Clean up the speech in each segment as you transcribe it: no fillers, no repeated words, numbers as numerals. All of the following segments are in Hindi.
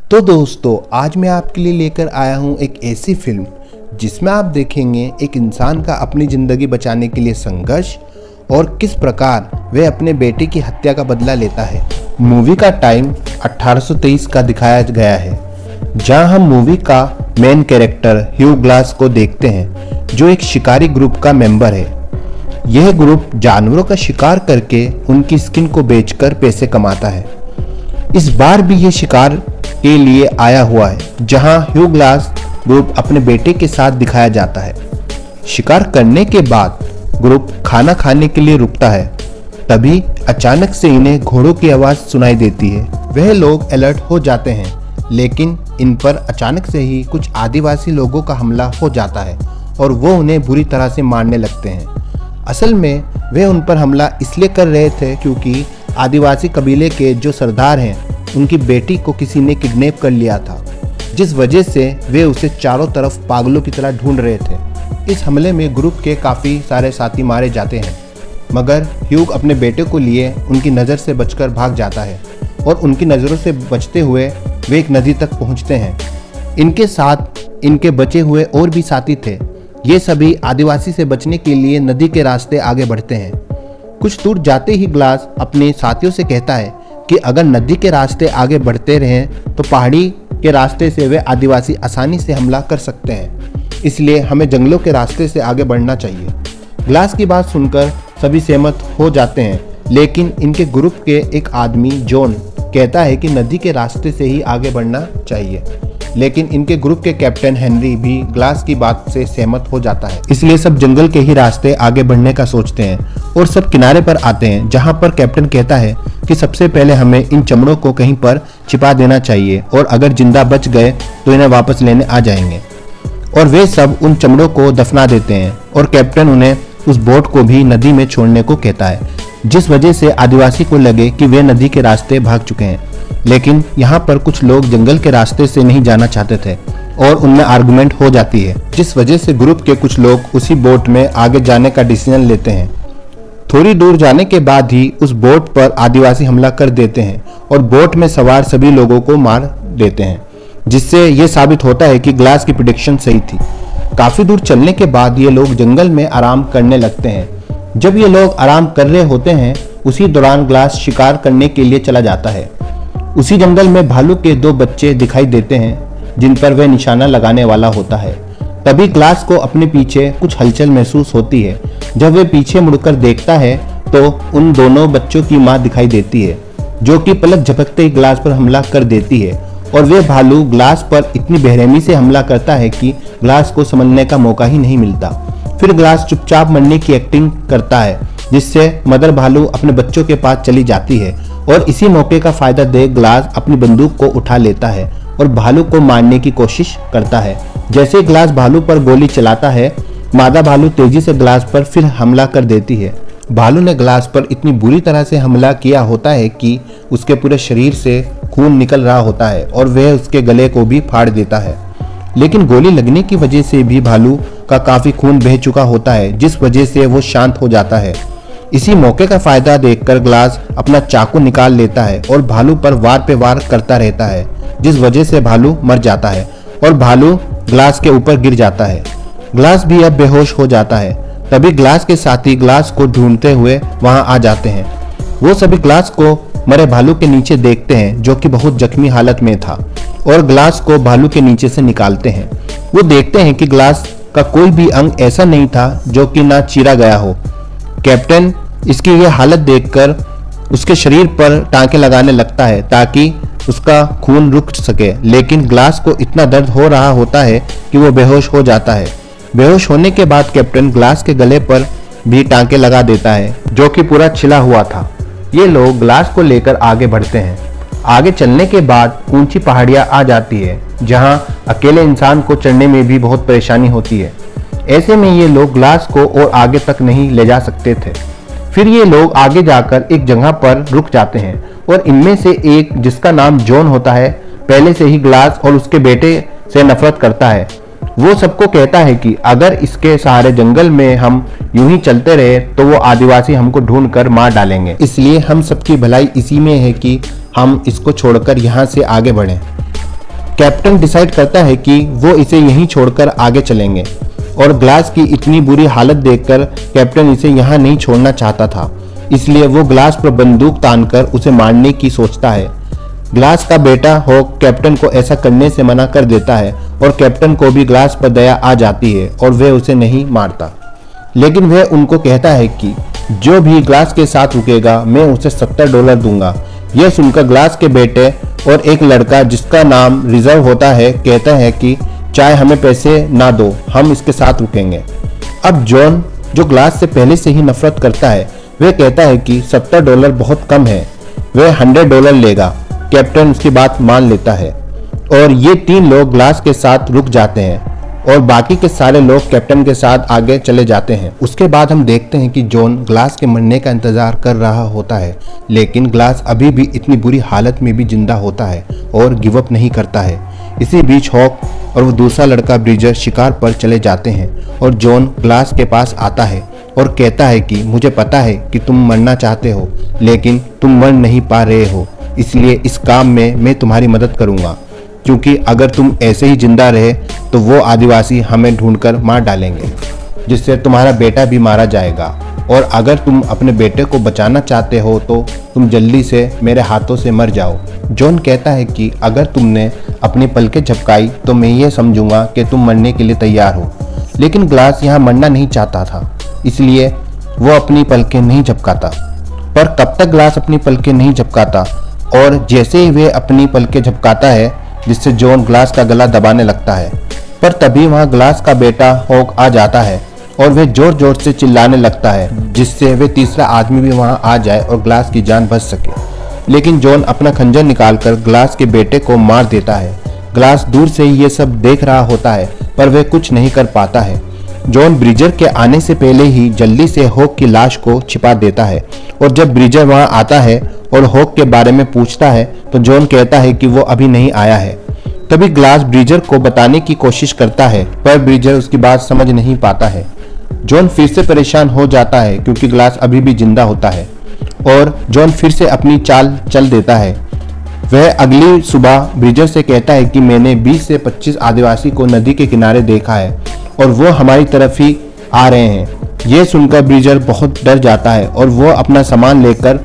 तो दोस्तों आज मैं आपके लिए लेकर आया हूँ एक ऐसी फिल्म जिसमें आप देखेंगे एक इंसान का अपनी ज़िंदगी बचाने के लिए संघर्ष और किस प्रकार वह अपने बेटे की हत्या का बदला लेता है। मूवी का टाइम 1823 का दिखाया गया है, जहां हम मूवी का मेन कैरेक्टर ह्यू ग्लास को देखते हैं जो एक शिकारी ग्रुप का मेंबर है। यह ग्रुप जानवरों का शिकार करके उनकी स्किन को बेचकर पैसे कमाता है। इस बार भी यह शिकार के लिए आया हुआ है, जहां ह्यू ग्लास ग्रुप अपने बेटे के साथ दिखाया जाता है। शिकार करने के बाद ग्रुप खाना खाने के लिए रुकता है, तभी अचानक से इन्हें घोड़ों की आवाज़ सुनाई देती है। वह लोग अलर्ट हो जाते हैं, लेकिन इन पर अचानक से ही कुछ आदिवासी लोगों का हमला हो जाता है और वो उन्हें बुरी तरह से मारने लगते हैं। असल में वे उन पर हमला इसलिए कर रहे थे क्योंकि आदिवासी कबीले के जो सरदार हैं उनकी बेटी को किसी ने किडनैप कर लिया था, जिस वजह से वे उसे चारों तरफ पागलों की तरह ढूंढ रहे थे। इस हमले में ग्रुप के काफ़ी सारे साथी मारे जाते हैं, मगर ह्यू अपने बेटे को लिए उनकी नज़र से बचकर भाग जाता है और उनकी नज़रों से बचते हुए वे एक नदी तक पहुंचते हैं। इनके साथ इनके बचे हुए और भी साथी थे। ये सभी आदिवासी से बचने के लिए नदी के रास्ते आगे बढ़ते हैं। कुछ दूर जाते ही ग्लास अपने साथियों से कहता है कि अगर नदी के रास्ते आगे बढ़ते रहें तो पहाड़ी के रास्ते से वे आदिवासी आसानी से हमला कर सकते हैं, इसलिए हमें जंगलों के रास्ते से आगे बढ़ना चाहिए। ग्लास की बात सुनकर सभी सहमत हो जाते हैं, लेकिन इनके ग्रुप के एक आदमी जॉन कहता है कि नदी के रास्ते से ही आगे बढ़ना चाहिए। लेकिन इनके ग्रुप के कैप्टन हेनरी भी ग्लास की बात से सहमत हो जाता है, इसलिए सब जंगल के ही रास्ते आगे बढ़ने का सोचते हैं और सब किनारे पर आते हैं, जहां पर कैप्टन कहता है कि सबसे पहले हमें इन चमड़ों को कहीं पर छिपा देना चाहिए और अगर जिंदा बच गए तो इन्हें वापस लेने आ जाएंगे। और वे सब उन चमड़ों को दफना देते हैं और कैप्टन उन्हें उस बोट को भी नदी में छोड़ने को कहता है, जिस वजह से आदिवासी को लगे कि वे नदी के रास्ते भाग चुके हैं। लेकिन यहाँ पर कुछ लोग जंगल के रास्ते से नहीं जाना चाहते थे और उनमें आर्गुमेंट हो जाती है, जिस वजह से ग्रुप के कुछ लोग उसी बोट में आगे जाने का डिसीजन लेते हैं। थोड़ी दूर जाने के बाद ही उस बोट पर आदिवासी हमला कर देते हैं और बोट में सवार सभी लोगों को मार देते हैं, जिससे यह साबित होता है कि ग्लास की प्रेडिक्शन सही थी। काफी दूर चलने के बाद ये लोग जंगल में आराम करने लगते हैं। जब ये लोग आराम कर रहे होते हैं, उसी दौरान ग्लास शिकार करने के लिए चला जाता है। उसी जंगल में भालू के 2 बच्चे दिखाई देते हैं, जिन पर वह निशाना लगाने वाला होता है। तभी ग्लास को अपने पीछे कुछ हलचल महसूस होती है। जब वह पीछे मुड़कर देखता है तो उन दोनों बच्चों की मां दिखाई देती है, जो कि पलक झपकते ही ग्लास पर हमला कर देती है और वह भालू ग्लास पर इतनी बेरहमी से हमला करता है कि ग्लास को समझने का मौका ही नहीं मिलता। फिर ग्लास चुपचाप मरने की एक्टिंग करता है, जिससे मदर भालू अपने बच्चों के पास चली जाती है और इसी मौके का फायदा देख ग्लास अपनी बंदूक को उठा लेता है और भालू को मारने की कोशिश करता है। जैसे ग्लास भालू पर गोली चलाता है, मादा भालू तेजी से ग्लास पर फिर हमला कर देती है। भालू ने ग्लास पर इतनी बुरी तरह से हमला किया होता है कि उसके पूरे शरीर से खून निकल रहा होता है और वह उसके गले को भी फाड़ देता है। लेकिन गोली लगने की वजह से भी भालू का काफी खून बह चुका होता है, जिस वजह से वो शांत हो जाता है। इसी मौके का फायदा देखकर ग्लास अपना चाकू निकाल लेता है और भालू पर वार पे वार करता रहता है, जिस वजह से भालू मर जाता है और भालू ग्लास के ऊपर गिर जाता है। ग्लास भी अब बेहोश हो जाता है। तभी ग्लास के साथी ग्लास को ढूंढते हुए वहां आ जाते हैं। वो सभी ग्लास को मरे भालू के नीचे देखते हैं, जो कि बहुत जख्मी हालत में था, और ग्लास को भालू के नीचे से निकालते हैं। वो देखते हैं कि ग्लास का कोई भी अंग ऐसा नहीं था जो कि ना चीरा गया हो। कैप्टन इसकी यह हालत देखकर उसके शरीर पर टांके लगाने लगता है ताकि उसका खून रुक सके, लेकिन ग्लास को इतना दर्द हो रहा होता है कि वो बेहोश हो जाता है। बेहोश होने के बाद कैप्टन ग्लास के गले पर भी टांके लगा देता है, जो कि पूरा छिला हुआ था। ये लोग ग्लास को लेकर आगे बढ़ते हैं। आगे चलने के बाद ऊंची पहाड़ियां आ जाती है, जहां अकेले इंसान को चढ़ने में भी बहुत परेशानी होती है। ऐसे में ये लोग ग्लास को और आगे तक नहीं ले जा सकते थे। फिर ये लोग आगे जाकर एक जगह पर रुक जाते हैं और इनमें से एक, जिसका नाम जॉन होता है, पहले से ही ग्लास और उसके बेटे से नफरत करता है। वो सबको कहता है कि अगर इसके सहारे जंगल में हम यूं ही चलते रहे तो वो आदिवासी हमको ढूंढकर मार डालेंगे, इसलिए हम सबकी भलाई इसी में है कि हम इसको छोड़कर यहाँ से आगे बढ़ें। कैप्टन डिसाइड करता है कि वो इसे यहीं छोड़कर आगे चलेंगे और ग्लास की इतनी बुरी हालत देखकर कैप्टन इसे यहाँ नहीं छोड़ना चाहता था, इसलिए वो ग्लास पर बंदूक तानकर उसे मारने की सोचता है। ग्लास का बेटा हॉक कैप्टन को ऐसा करने से मना कर देता है और कैप्टन को भी ग्लास पर दया आ जाती है और वह उसे नहीं मारता, लेकिन वह उनको कहता है कि जो भी ग्लास के साथ रुकेगा मैं उसे $70 दूंगा। यह सुनकर ग्लास के बेटे और एक लड़का जिसका नाम रिजर्व होता है कहता है कि चाहे हमें पैसे ना दो, हम इसके साथ रुकेंगे। अब जॉन, जो ग्लास से पहले से ही नफरत करता है, वह कहता है कि $70 बहुत कम है, वह $100 लेगा। कैप्टन उसकी बात मान लेता है और ये 3 लोग ग्लास के साथ रुक जाते हैं और बाकी के सारे लोग कैप्टन के साथ आगे चले जाते हैं। उसके बाद हम देखते हैं कि जॉन ग्लास के मरने का इंतजार कर रहा होता है, लेकिन ग्लास अभी भी इतनी बुरी हालत में भी जिंदा होता है और गिव अप नहीं करता है। इसी बीच हॉक और वो दूसरा लड़का ब्रिजर शिकार पर चले जाते हैं और जॉन ग्लास के पास आता है और कहता है कि मुझे पता है कि तुम मरना चाहते हो, लेकिन तुम मर नहीं पा रहे हो, इसलिए इस काम में मैं तुम्हारी मदद करूंगा, क्योंकि अगर तुम ऐसे ही जिंदा रहे तो वो आदिवासी हमें ढूंढकर मार डालेंगे, जिससे तुम्हारा बेटा भी मारा जाएगा, और अगर तुम अपने बेटे को बचाना चाहते हो तो तुम जल्दी से मेरे हाथों से मर जाओ। जॉन कहता है कि अगर तुमने अपनी पलकें झपकाई तो मैं ये समझूंगा कि तुम मरने के लिए तैयार हो, लेकिन ग्लास यहाँ मरना नहीं चाहता था, इसलिए वो अपनी पलकें नहीं झपकाता। पर कब तक ग्लास अपनी पलकें नहीं झपकाता, और जैसे ही वे अपनी पलकें झपकाता है जिससे जॉन ग्लास का गला दबाने लगता है, पर तभी वहाँ ग्लास का बेटा हॉक आ जाता है और वह जोर जोर से चिल्लाने लगता है, जिससे वे तीसरा आदमी भी वहाँ आ जाए और ग्लास की जान बच सके। लेकिन जॉन अपना खंजर निकालकर ग्लास के बेटे को मार देता है। ग्लास दूर से ही ये सब देख रहा होता है, पर वह कुछ नहीं कर पाता है। जॉन ब्रिजर के आने से पहले ही जल्दी से हॉक की लाश को छिपा देता है, और जब ब्रिजर वहां आता है और हॉक के बारे में पूछता है तो जॉन कहता है कि वो अभी नहीं आया है। तभी ग्लास ब्रिजर को बताने की कोशिश करता है, पर ब्रिजर उसकी बात समझ नहीं पाता है। जॉन फिर से परेशान हो जाता है क्योंकि ग्लास अभी भी जिंदा होता है, और जॉन फिर से अपनी चाल चल देता है। वह अगली सुबह ब्रिजर से कहता है कि मैंने 20 से 25 आदिवासी को नदी के किनारे देखा है और वो हमारी तरफ ही आ रहे हैं। ये सुनकर ब्रिजर बहुत डर जाता है और वो अपना सामान लेकर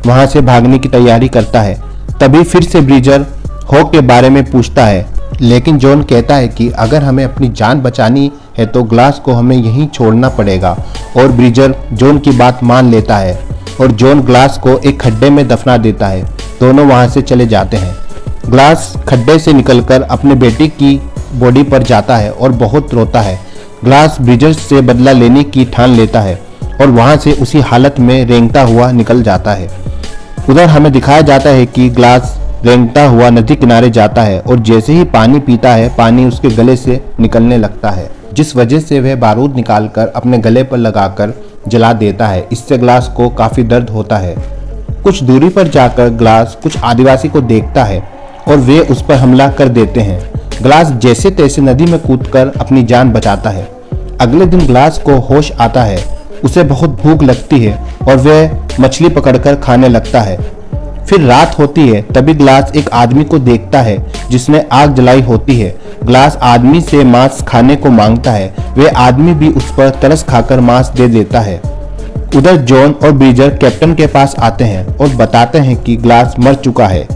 वहां से भागने की तैयारी करता है। तभी फिर से ब्रिजर हॉक के बारे में पूछता है, लेकिन जॉन कहता है कि अगर हमें अपनी जान बचानी है तो ग्लास को हमें यहीं छोड़ना पड़ेगा, और ब्रिजर जॉन की बात मान लेता है और जॉन ग्लास को एक खड्डे में दफना देता है। दोनों वहां से चले जाते हैं। ग्लास खड्डे से निकलकर अपने बेटे की बॉडी पर जाता है और बहुत रोता है। ग्लास ब्रिजर से बदला लेने की ठान लेता है और वहां से उसी हालत में रेंगता हुआ निकल जाता है। उधर हमें दिखाया जाता है कि ग्लास रेंगता हुआ नदी किनारे जाता है और जैसे ही पानी पीता है, पानी उसके गले से निकलने लगता है, जिस वजह से वह बारूद निकालकर अपने गले पर लगाकर जला देता है। इससे ग्लास को काफी दर्द होता है। कुछ दूरी पर जाकर ग्लास कुछ आदिवासी को देखता है और वे उस पर हमला कर देते हैं। ग्लास जैसे तैसे नदी में कूदकर अपनी जान बचाता है। अगले दिन ग्लास को होश आता है। उसे बहुत भूख लगती है और वह मछली पकड़कर खाने लगता है। फिर रात होती है। तभी ग्लास एक आदमी को देखता है जिसने आग जलाई होती है। ग्लास आदमी से मांस खाने को मांगता है। वह आदमी भी उस पर तरस खाकर मांस दे देता है। उधर जॉन और ब्रिजर कैप्टन के पास आते हैं और बताते हैं कि ग्लास मर चुका है,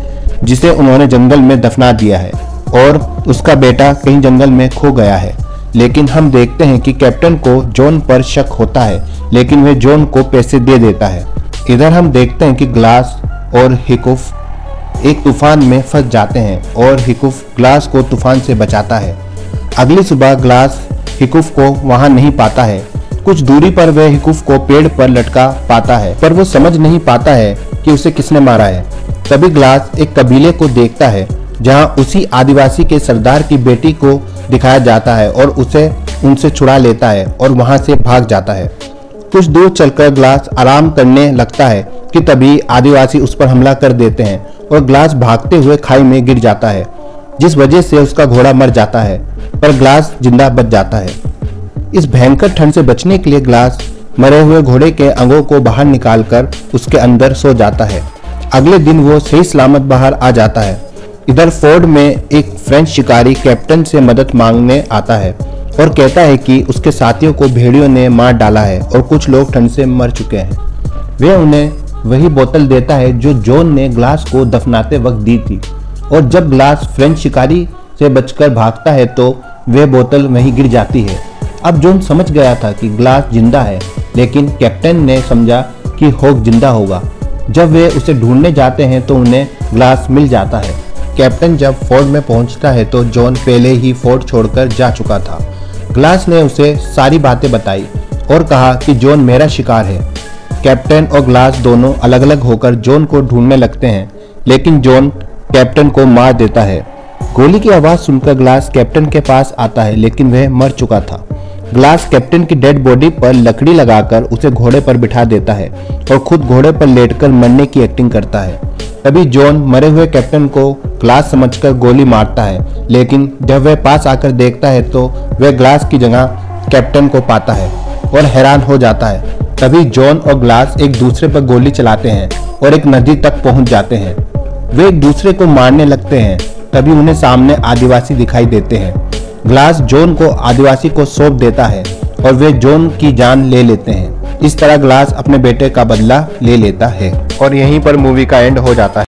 जिसे उन्होंने जंगल में दफना दिया है, और उसका बेटा कहीं जंगल में खो गया है। लेकिन हम देखते हैं कि कैप्टन को जॉन पर शक होता है, लेकिन वह जॉन को पैसे दे देता है। इधर हम देखते हैं कि ग्लास और हिकुफ एक तूफान में फंस जाते हैं और हिकुफ ग्लास को तूफान से बचाता है। अगली सुबह ग्लास हिकुफ को वहां नहीं पाता है। कुछ दूरी पर वह हिकुफ को पेड़ पर लटका पाता है, पर वो समझ नहीं पाता है कि उसे किसने मारा है। तभी ग्लास एक कबीले को देखता है जहां उसी आदिवासी के सरदार की बेटी को दिखाया जाता है और उसे उनसे छुड़ा लेता है और वहां से भाग जाता है। कुछ दूर चलकर ग्लास आराम करने लगता है कि तभी आदिवासी उस पर हमला कर देते हैं और ग्लास भागते हुए खाई में गिर जाता है, जिस वजह से उसका घोड़ा मर जाता है, पर ग्लास जिंदा बच जाता है। इस भयंकर ठंड से बचने के लिए ग्लास मरे हुए घोड़े के अंगों को बाहर निकालकर उसके अंदर सो जाता है। अगले दिन वो सही सलामत बाहर आ जाता है इधर फोर्ड में एक फ्रेंच शिकारी कैप्टन से मदद मांगने आता है और कहता है कि उसके साथियों को भेड़ियों ने मार डाला है और कुछ लोग ठंड से मर चुके हैं। वे उन्हें वही बोतल देता है जो जॉन ने ग्लास को दफनाते वक्त दी थी, और जब ग्लास फ्रेंच शिकारी से बचकर भागता है तो वह बोतल वहीं गिर जाती है। अब जॉन समझ गया था कि ग्लास जिंदा है, लेकिन कैप्टन ने समझा कि होक जिंदा होगा। जब वे उसे ढूंढने जाते हैं तो उन्हें ग्लास मिल जाता है। कैप्टन जब फोर्ड में पहुंचता है तो जॉन पहले ही फोर्ड छोड़कर जा चुका था। ग्लास ने उसे सारी बातें बताई और कहा कि जॉन मेरा शिकार है। कैप्टन और ग्लास दोनों अलग अलग होकर जॉन को ढूंढने लगते हैं, लेकिन जॉन कैप्टन को मार देता है। गोली की आवाज़ सुनकर ग्लास कैप्टन के पास आता है, लेकिन वह मर चुका था। ग्लास कैप्टन की डेड बॉडी पर लकड़ी लगाकर उसे घोड़े पर बिठा देता है और खुद घोड़े पर लेटकर मरने की एक्टिंग करता है। तभी जॉन मरे हुए कैप्टन को ग्लास समझकर गोली मारता है, लेकिन जब वह पास आकर देखता है तो वह ग्लास की जगह कैप्टन को पाता है और हैरान हो जाता है। तभी जॉन और ग्लास एक दूसरे पर गोली चलाते हैं और एक नदी तक पहुंच जाते हैं। वे एक दूसरे को मारने लगते हैं। तभी उन्हें सामने आदिवासी दिखाई देते हैं। ग्लास जॉन को आदिवासी को सौंप देता है और वे जॉन की जान ले लेते हैं। इस तरह ग्लास अपने बेटे का बदला ले लेता है और यहीं पर मूवी का एंड हो जाता है।